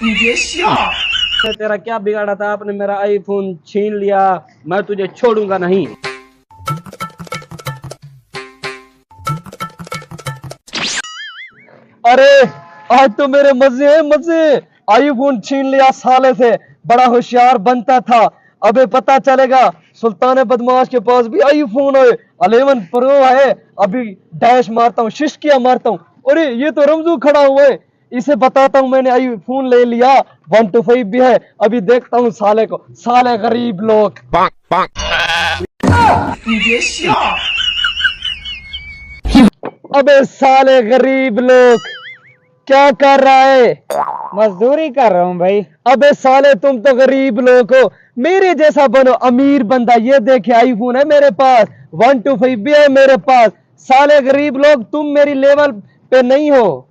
तेरा क्या बिगाड़ा था? आपने मेरा आईफोन छीन लिया, मैं तुझे छोड़ूंगा नहीं। अरे आज तो मेरे मजे हैं मजे। आईफोन छीन लिया साले से, बड़ा होशियार बनता था। अबे पता चलेगा सुल्तान बदमाश के पास भी आईफोन है, 11 प्रो है। अभी डैश मारता हूँ, शिशकिया मारता हूँ। अरे ये तो रमजू खड़ा हुआ है, इसे बताता हूँ मैंने आईफोन ले लिया, 125 भी है। अभी देखता हूँ साले को, साले गरीब लोग। अबे साले गरीब लोग, क्या कर रहा है? मजदूरी कर रहा हूँ भाई। अबे साले तुम तो गरीब लोग हो, मेरे जैसा बनो अमीर बंदा। ये देखे आईफोन है मेरे पास, 125 भी है मेरे पास। साले गरीब लोग, तुम मेरी लेवल पे नहीं हो।